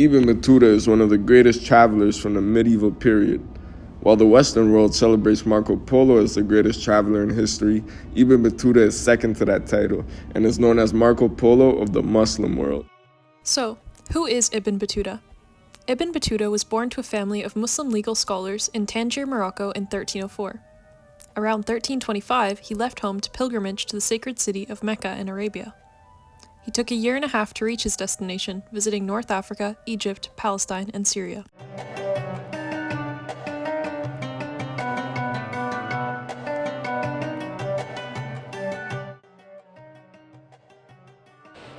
Ibn Battuta is one of the greatest travelers from the medieval period. While the Western world celebrates Marco Polo as the greatest traveler in history, Ibn Battuta is second to that title and is known as Marco Polo of the Muslim world. So, who is Ibn Battuta? Ibn Battuta was born to a family of Muslim legal scholars in Tangier, Morocco in 1304. Around 1325, he left home to pilgrimage to the sacred city of Mecca in Arabia. He took a year and a half to reach his destination, visiting North Africa, Egypt, Palestine, and Syria.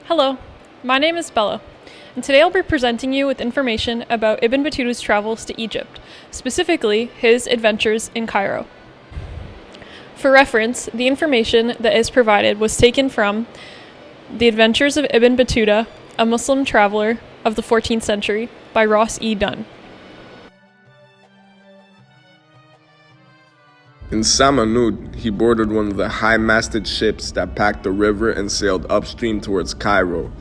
Hello, my name is Bella, and today I'll be presenting you with information about Ibn Battuta's travels to Egypt, specifically his adventures in Cairo. For reference, the information that is provided was taken from The Adventures of Ibn Battuta, a Muslim Traveler of the 14th Century by Ross E. Dunn. In Samanud, he boarded one of the high-masted ships that packed the river and sailed upstream towards Cairo.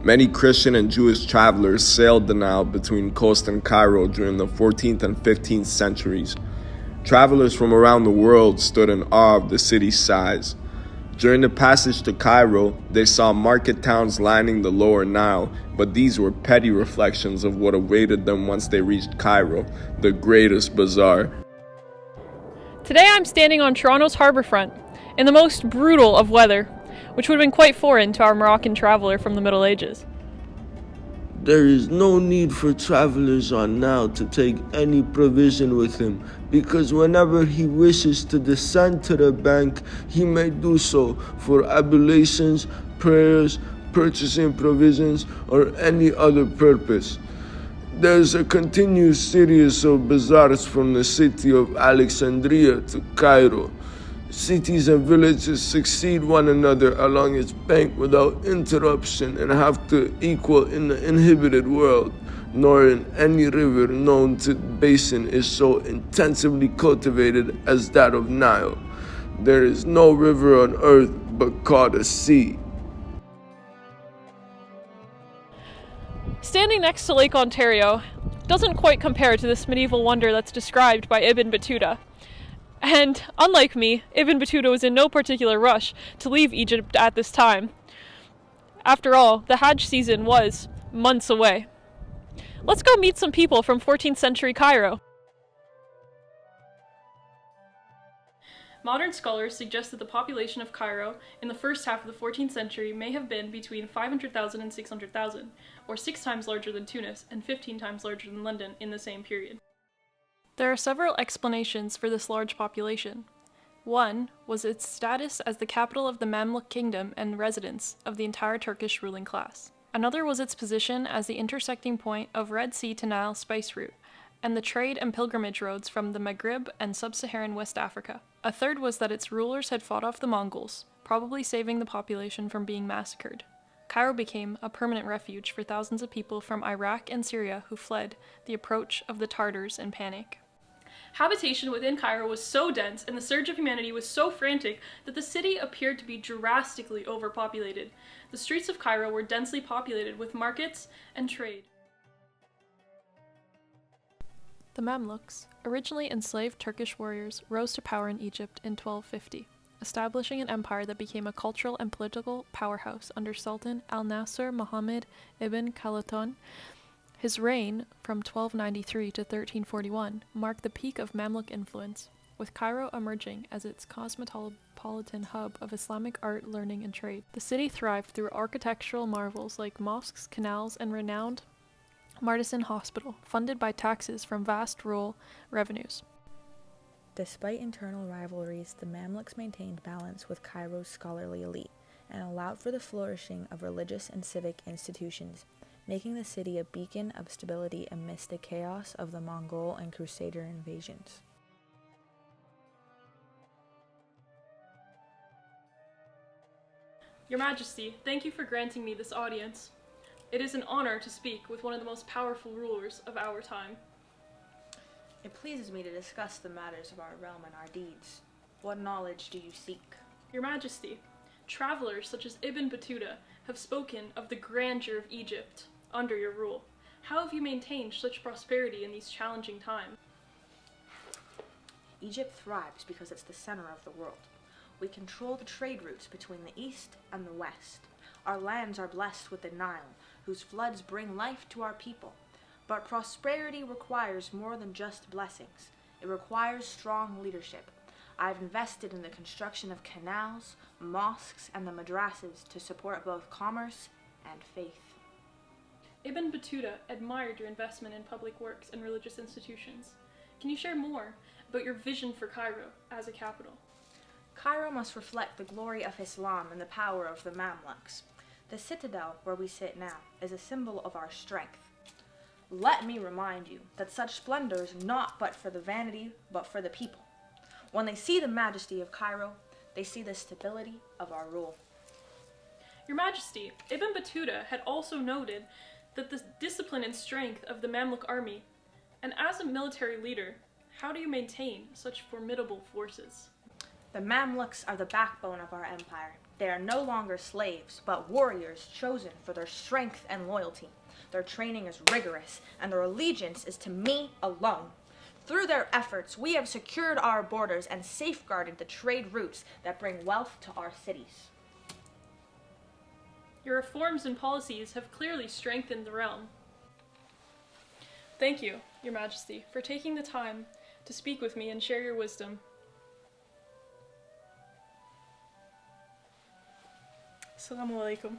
Many Christian and Jewish travelers sailed the Nile between Coast and Cairo during the 14th and 15th centuries. Travelers from around the world stood in awe of the city's size. During the passage to Cairo, they saw market towns lining the lower Nile, but these were petty reflections of what awaited them once they reached Cairo, the greatest bazaar. Today I'm standing on Toronto's harbourfront, in the most brutal of weather, which would have been quite foreign to our Moroccan traveller from the Middle Ages. There is no need for travelers on Nile to take any provision with him, because whenever he wishes to descend to the bank, he may do so for ablutions, prayers, purchasing provisions, or any other purpose. There is a continuous series of bazaars from the city of Alexandria to Cairo. Cities and villages succeed one another along its bank without interruption and have to equal in the inhabited world. Nor in any river known to the basin is so intensively cultivated as that of Nile. There is no river on earth but called a sea. Standing next to Lake Ontario doesn't quite compare to this medieval wonder that's described by Ibn Battuta. And, unlike me, Ibn Battuta was in no particular rush to leave Egypt at this time. After all, the Hajj season was months away. Let's go meet some people from 14th century Cairo. Modern scholars suggest that the population of Cairo in the first half of the 14th century may have been between 500,000 and 600,000, or 6 times larger than Tunis and 15 times larger than London in the same period. There are several explanations for this large population. One was its status as the capital of the Mamluk kingdom and residence of the entire Turkish ruling class. Another was its position as the intersecting point of Red Sea to Nile spice route, and the trade and pilgrimage roads from the Maghreb and sub-Saharan West Africa. A third was that its rulers had fought off the Mongols, probably saving the population from being massacred. Cairo became a permanent refuge for thousands of people from Iraq and Syria who fled the approach of the Tartars in panic. Habitation within Cairo was so dense and the surge of humanity was so frantic that the city appeared to be drastically overpopulated. The streets of Cairo were densely populated with markets and trade. The Mamluks, originally enslaved Turkish warriors, rose to power in Egypt in 1250, establishing an empire that became a cultural and political powerhouse under Sultan al-Nasir Muhammad ibn Khaldun. His reign, from 1293 to 1341, marked the peak of Mamluk influence, with Cairo emerging as its cosmopolitan hub of Islamic art, learning, and trade. The city thrived through architectural marvels like mosques, canals, and renowned Martisan Hospital, funded by taxes from vast rural revenues. Despite internal rivalries, the Mamluks maintained balance with Cairo's scholarly elite and allowed for the flourishing of religious and civic institutions, making the city a beacon of stability amidst the chaos of the Mongol and Crusader invasions. Your Majesty, thank you for granting me this audience. It is an honor to speak with one of the most powerful rulers of our time. It pleases me to discuss the matters of our realm and our deeds. What knowledge do you seek? Your Majesty, travelers such as Ibn Battuta have spoken of the grandeur of Egypt under your rule. How have you maintained such prosperity in these challenging times? Egypt thrives because it's the center of the world. We control the trade routes between the east and the west. Our lands are blessed with the Nile, whose floods bring life to our people. But prosperity requires more than just blessings. It requires strong leadership. I've invested in the construction of canals, mosques, and the madrasas to support both commerce and faith. Ibn Battuta admired your investment in public works and religious institutions. Can you share more about your vision for Cairo as a capital? Cairo must reflect the glory of Islam and the power of the Mamluks. The citadel where we sit now is a symbol of our strength. Let me remind you that such splendor is not but for the vanity, but for the people. When they see the majesty of Cairo, they see the stability of our rule. Your Majesty, Ibn Battuta had also noted that the discipline and strength of the Mamluk army, and as a military leader, how do you maintain such formidable forces? The Mamluks are the backbone of our empire. They are no longer slaves, but warriors chosen for their strength and loyalty. Their training is rigorous, and their allegiance is to me alone. Through their efforts, we have secured our borders and safeguarded the trade routes that bring wealth to our cities. Your reforms and policies have clearly strengthened the realm. Thank you, Your Majesty, for taking the time to speak with me and share your wisdom. Assalamu alaikum.